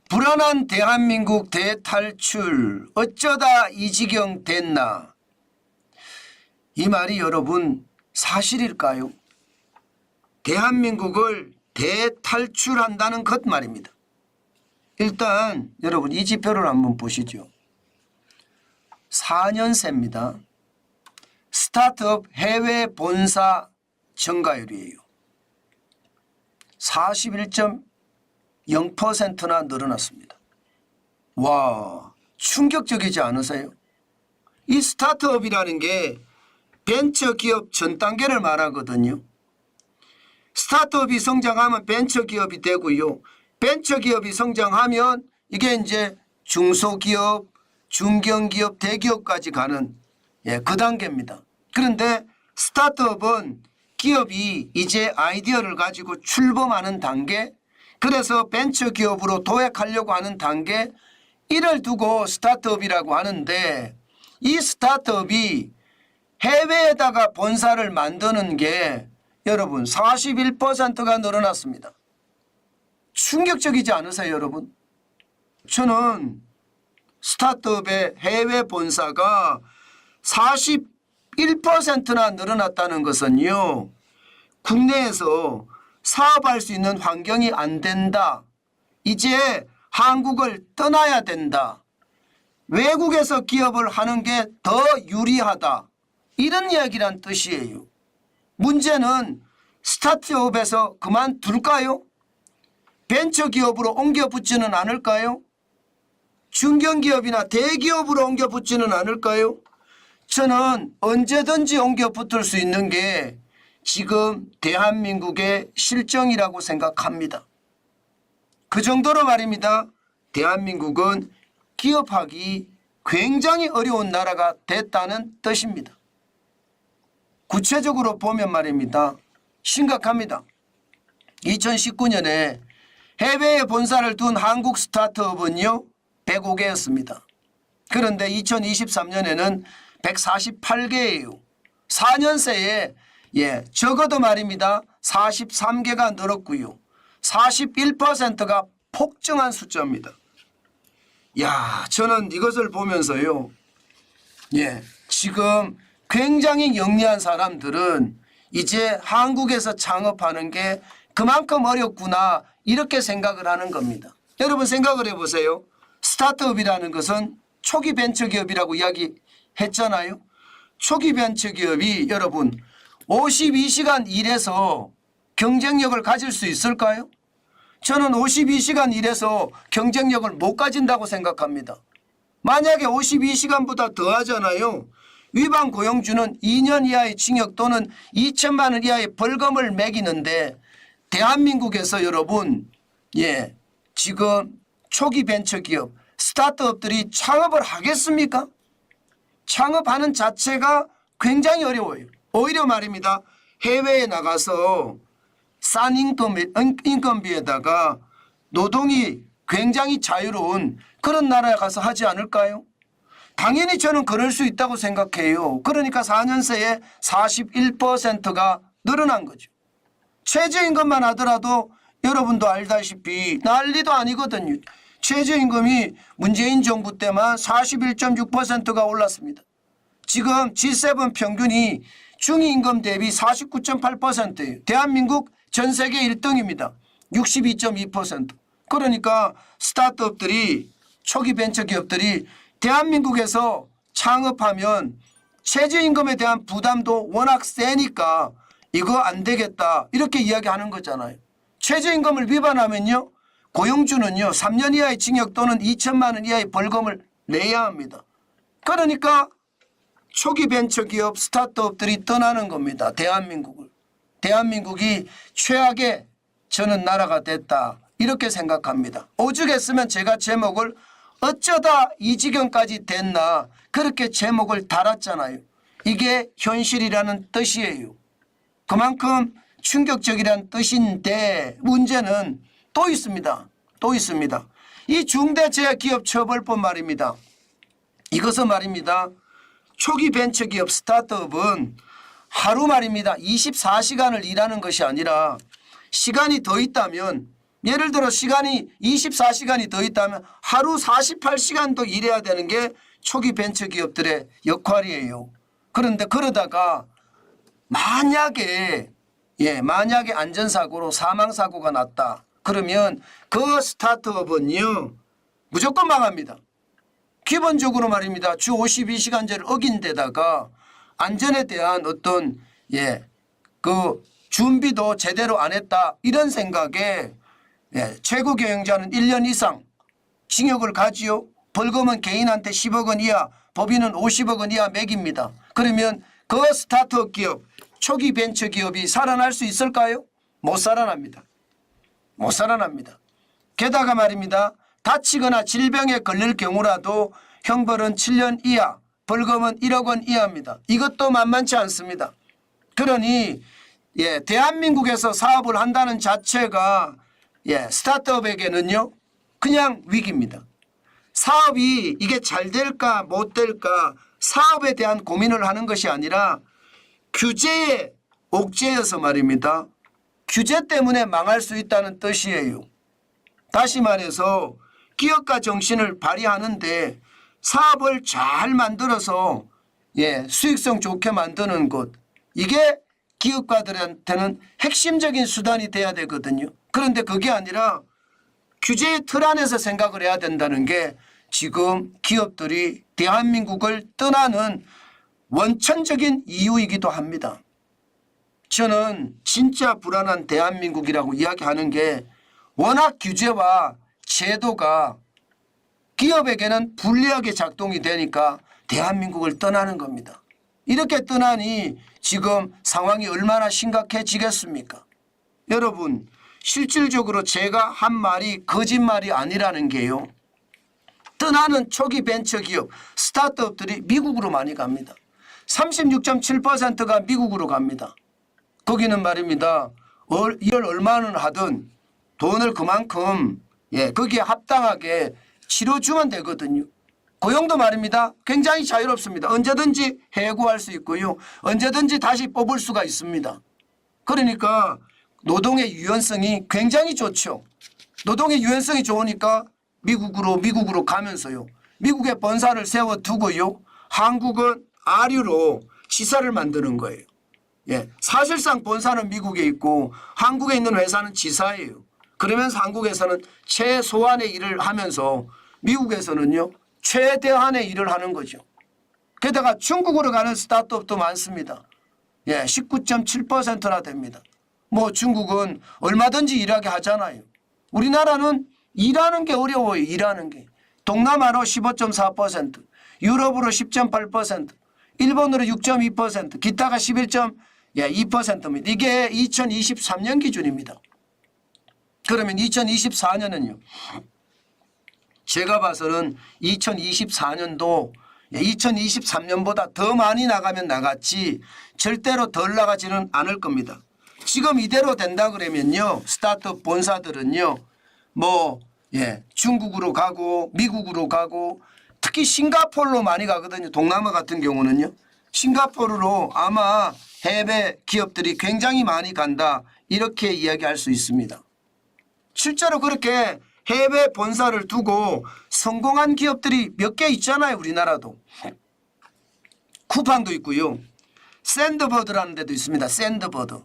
불안한 대한민국 대탈출 어쩌다 이 지경 됐나. 이 말이 여러분 사실일까요? 대한민국을 대탈출한다는 것 말입니다. 일단 여러분 이 지표를 한번 보시죠. 4년새입니다. 스타트업 해외 본사 증가율이에요. 41.0%나 늘어났습니다. 와, 충격적이지 않으세요? 이 스타트업이라는 게 벤처기업 전 단계를 말하거든요. 스타트업이 성장하면 벤처기업이 되고요. 벤처기업이 성장하면 이게 이제 중소기업, 중견기업, 대기업까지 가는 그 단계입니다. 그런데 스타트업은 기업이 이제 아이디어를 가지고 출범하는 단계, 그래서 벤처기업으로 도약하려고 하는 단계, 이를 두고 스타트업이라고 하는데, 이 스타트업이 해외에다가 본사를 만드는 게 여러분 41%가 늘어났습니다. 충격적이지 않으세요, 여러분? 저는 스타트업의 해외 본사가 41%나 늘어났다는 것은요, 국내에서 사업할 수 있는 환경이 안 된다. 이제 한국을 떠나야 된다. 외국에서 기업을 하는 게 더 유리하다. 이런 이야기란 뜻이에요. 문제는 스타트업에서 그만둘까요? 벤처기업으로 옮겨붙지는 않을까요? 중견기업이나 대기업으로 옮겨붙지는 않을까요? 저는 언제든지 옮겨붙을 수 있는 게 지금 대한민국의 실정이라고 생각합니다. 그 정도로 말입니다. 대한민국은 기업하기 굉장히 어려운 나라가 됐다는 뜻입니다. 구체적으로 보면 말입니다. 심각합니다. 2019년에 해외에 본사를 둔 한국 스타트업은요 105개였습니다. 그런데 2023년에는 148개예요. 4년 새에 적어도 말입니다. 43개가 늘었고요. 41%가 폭증한 숫자입니다. 야, 저는 이것을 보면서요. 지금 굉장히 영리한 사람들은 이제 한국에서 창업하는 게 그만큼 어렵구나 이렇게 생각을 하는 겁니다. 여러분 생각을 해보세요. 스타트업이라는 것은 초기 벤처기업이라고 이야기했잖아요. 초기 벤처기업이 여러분 52시간 일해서 경쟁력을 가질 수 있을까요? 저는 52시간 일해서 경쟁력을 못 가진다고 생각합니다. 만약에 52시간보다 더 하잖아요. 위반 고용주는 2년 이하의 징역 또는 2천만 원 이하의 벌금을 매기는데 대한민국에서 여러분 지금 초기 벤처기업 스타트업들이 창업을 하겠습니까? 창업하는 자체가 굉장히 어려워요. 오히려 말입니다. 해외에 나가서 싼 인건비에다가 노동이 굉장히 자유로운 그런 나라에 가서 하지 않을까요? 당연히 저는 그럴 수 있다고 생각해요. 그러니까 4년 새에 41%가 늘어난 거죠. 최저임금만 하더라도 여러분도 알다시피 난리도 아니거든요. 최저임금이 문재인 정부 때만 41.6%가 올랐습니다. 지금 G7 평균이 중위임금 대비 49.8%예요. 대한민국 전 세계 1등입니다. 62.2%. 그러니까 스타트업들이 초기 벤처기업들이 대한민국에서 창업하면 최저임금에 대한 부담도 워낙 세니까 이거 안 되겠다 이렇게 이야기하는 거잖아요. 최저임금을 위반하면요 고용주는요 3년 이하의 징역 또는 2천만 원 이하의 벌금을 내야 합니다. 그러니까 초기 벤처기업 스타트업들이 떠나는 겁니다. 대한민국을. 대한민국이 최악의 저는 나라가 됐다 이렇게 생각합니다. 오죽했으면 제가 제목을 어쩌다 이 지경까지 됐나 그렇게 제목을 달았잖아요. 이게 현실이라는 뜻이에요. 그만큼 충격적이라는 뜻인데 문제는 또 있습니다. 또 있습니다. 이 중대재해기업처벌법 말입니다. 이것은 말입니다. 초기 벤처기업 스타트업은 하루 말입니다. 24시간을 일하는 것이 아니라 시간이 더 있다면 예를 들어 시간이 24시간이 더 있다면 하루 48시간도 일해야 되는 게 초기 벤처기업들의 역할이에요. 그런데 그러다가 만약에 안전사고로 사망사고가 났다. 그러면 그 스타트업은요 무조건 망합니다. 기본적으로 말입니다. 주 52시간제를 어긴 데다가 안전에 대한 어떤 그 준비도 제대로 안 했다. 이런 생각에 최고 경영자는 1년 이상 징역을 가지요. 벌금은 개인한테 10억 원 이하, 법인은 50억 원 이하 매깁니다. 그러면 그 스타트업 기업, 초기 벤처 기업이 살아날 수 있을까요? 못 살아납니다. 못 살아납니다. 게다가 말입니다. 다치거나 질병에 걸릴 경우라도 형벌은 7년 이하, 벌금은 1억 원 이하입니다. 이것도 만만치 않습니다. 그러니 대한민국에서 사업을 한다는 자체가 스타트업에게는요 그냥 위기입니다. 사업이 이게 잘 될까 못 될까 사업에 대한 고민을 하는 것이 아니라 규제에 옥죄여서 말입니다. 규제 때문에 망할 수 있다는 뜻이에요. 다시 말해서 기업가 정신을 발휘하는데 사업을 잘 만들어서 수익성 좋게 만드는 것, 이게 기업가들한테는 핵심적인 수단이 돼야 되거든요. 그런데 그게 아니라 규제의 틀 안에서 생각을 해야 된다는 게 지금 기업들이 대한민국을 떠나는 원천적인 이유이기도 합니다. 저는 진짜 불안한 대한민국이라고 이야기하는 게 워낙 규제와 제도가 기업에게는 불리하게 작동이 되니까 대한민국을 떠나는 겁니다. 이렇게 떠나니 지금 상황이 얼마나 심각해지겠습니까? 여러분, 실질적으로 제가 한 말이 거짓말이 아니라는 게요. 떠나는 초기 벤처기업, 스타트업들이 미국으로 많이 갑니다. 36.7%가 미국으로 갑니다. 거기는 말입니다. 일 얼마는 하든 돈을 그만큼 거기에 합당하게 치러주면 되거든요. 고용도 말입니다. 굉장히 자유롭습니다. 언제든지 해고할 수 있고요. 언제든지 다시 뽑을 수가 있습니다. 그러니까 노동의 유연성이 굉장히 좋죠. 노동의 유연성이 좋으니까 미국으로 가면서요. 미국에 본사를 세워두고요. 한국은 아류로 지사를 만드는 거예요. 사실상 본사는 미국에 있고 한국에 있는 회사는 지사예요. 그러면서 한국에서는 최소한의 일을 하면서 미국에서는요. 최대한의 일을 하는 거죠. 게다가 중국으로 가는 스타트업도 많습니다. 19.7%나 됩니다. 뭐 중국은 얼마든지 일하게 하잖아요. 우리나라는 일하는 게 어려워요. 일하는 게. 동남아로 15.4%, 유럽으로 10.8%, 일본으로 6.2%, 기타가 11.2%입니다. 이게 2023년 기준입니다. 그러면 2024년은요. 제가 봐서는 2024년도 2023년보다 더 많이 나가면 나갔지 절대로 덜 나가지는 않을 겁니다. 지금 이대로 된다 그러면요. 스타트업 본사들은요. 중국으로 가고 미국으로 가고 특히 싱가포르로 많이 가거든요. 동남아 같은 경우는요. 싱가포르로 아마 해외 기업들이 굉장히 많이 간다. 이렇게 이야기할 수 있습니다. 실제로 그렇게 해외 본사를 두고 성공한 기업들이 몇 개 있잖아요. 우리나라도. 쿠팡도 있고요. 샌드버드라는 데도 있습니다. 샌드버드.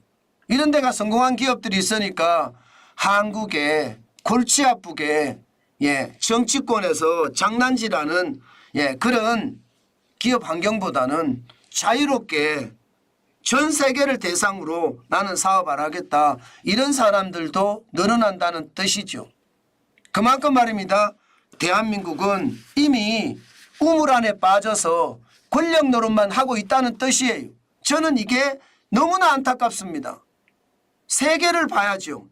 이런 데가 성공한 기업들이 있으니까 한국에 골치 아프게 정치권에서 장난질하는 그런 기업 환경보다는 자유롭게 전 세계를 대상으로 나는 사업을 하겠다. 이런 사람들도 늘어난다는 뜻이죠. 그만큼 말입니다. 대한민국은 이미 우물 안에 빠져서 권력 노릇만 하고 있다는 뜻이에요. 저는 이게 너무나 안타깝습니다. 세계를 봐야죠.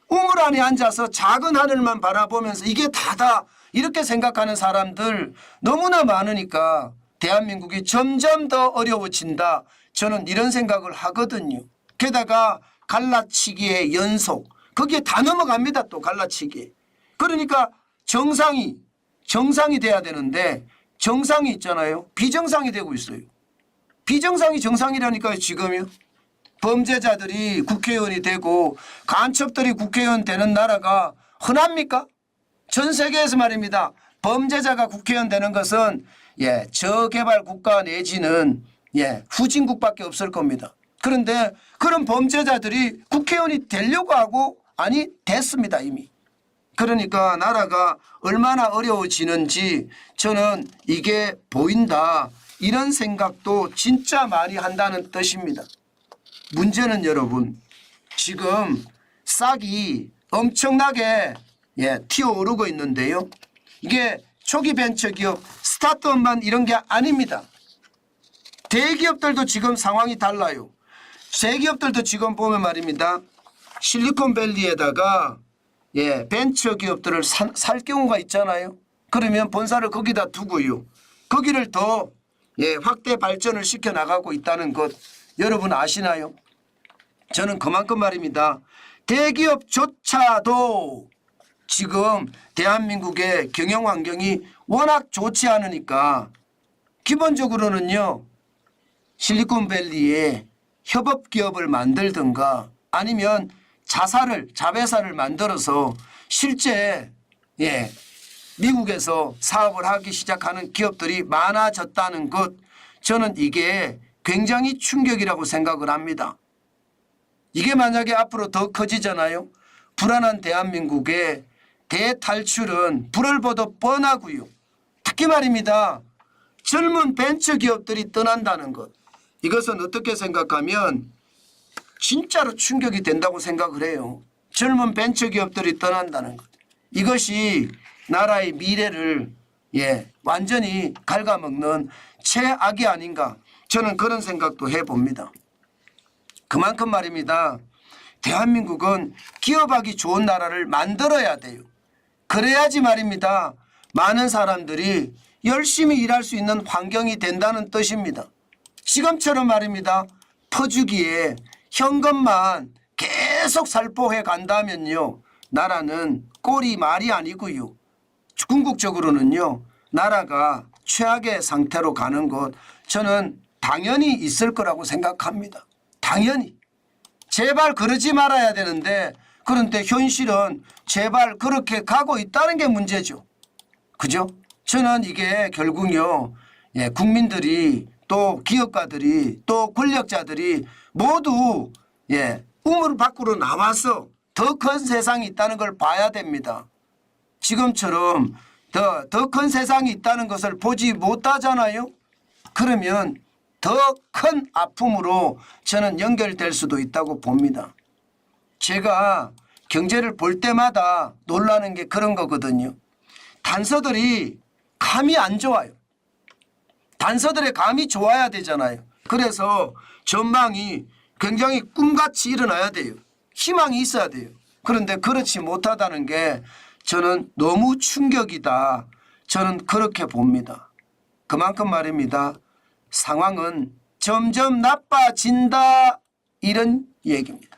우물 안에 앉아서 작은 하늘만 바라보면서 이게 다다 이렇게 생각하는 사람들 너무나 많으니까 대한민국이 점점 더 어려워진다. 저는 이런 생각을 하거든요. 게다가 갈라치기의 연속. 거기에 다 넘어갑니다. 또 갈라치기. 그러니까 정상이 돼야 되는데 정상이 있잖아요. 비정상이 되고 있어요. 비정상이 정상이라니까요. 지금요. 범죄자들이 국회의원이 되고 간첩들이 국회의원 되는 나라가 흔합니까? 전 세계에서 말입니다. 범죄자가 국회의원 되는 것은 저개발 국가 내지는 후진국밖에 없을 겁니다. 그런데 그런 범죄자들이 국회의원이 되려고 하고 아니 됐습니다 이미. 그러니까 나라가 얼마나 어려워지는지 저는 이게 보인다. 이런 생각도 진짜 많이 한다는 뜻입니다. 문제는 여러분 지금 싹이 엄청나게 튀어오르고 있는데요. 이게 초기 벤처기업 스타트업만 이런 게 아닙니다. 대기업들도 지금 상황이 달라요. 대기업들도 지금 보면 말입니다. 실리콘밸리에다가 벤처기업들을 살 경우가 있잖아요. 그러면 본사를 거기다 두고요. 거기를 더 확대 발전을 시켜 나가고 있다는 것 여러분 아시나요? 저는 그만큼 말입니다. 대기업조차도 지금 대한민국의 경영 환경이 워낙 좋지 않으니까 기본적으로는요. 실리콘밸리에 협업기업을 만들든가 아니면 자회사를 만들어서 실제 미국에서 사업을 하기 시작하는 기업들이 많아졌다는 것 저는 이게 굉장히 충격이라고 생각을 합니다. 이게 만약에 앞으로 더 커지잖아요. 불안한 대한민국의 대탈출은 불을 보듯 뻔하고요. 특히 말입니다. 젊은 벤처기업들이 떠난다는 것. 이것은 어떻게 생각하면 진짜로 충격이 된다고 생각을 해요. 젊은 벤처기업들이 떠난다는 것. 이것이 나라의 미래를 완전히 갉아먹는 최악이 아닌가. 저는 그런 생각도 해봅니다. 그만큼 말입니다. 대한민국은 기업하기 좋은 나라를 만들어야 돼요. 그래야지 말입니다. 많은 사람들이 열심히 일할 수 있는 환경이 된다는 뜻입니다. 지금처럼 말입니다. 퍼주기에 현금만 계속 살포해 간다면요. 나라는 꼴이 말이 아니고요. 궁극적으로는요. 나라가 최악의 상태로 가는 것 저는 당연히 있을 거라고 생각합니다. 당연히. 제발 그러지 말아야 되는데 그런데 현실은 제발 그렇게 가고 있다는 게 문제죠. 그죠? 저는 이게 결국요. 국민들이 또 기업가들이 또 권력자들이 모두 우물 밖으로 나와서 더 큰 세상이 있다는 걸 봐야 됩니다. 지금처럼 더 큰 세상이 있다는 것을 보지 못하잖아요. 그러면 더 큰 아픔으로 저는 연결될 수도 있다고 봅니다. 제가 경제를 볼 때마다 놀라는 게 그런 거거든요. 단서들이 감이 안 좋아요. 단서들의 감이 좋아야 되잖아요. 그래서 전망이 굉장히 꿈같이 일어나야 돼요. 희망이 있어야 돼요. 그런데 그렇지 못하다는 게 저는 너무 충격이다. 저는 그렇게 봅니다. 그만큼 말입니다. 상황은 점점 나빠진다 이런 얘기입니다.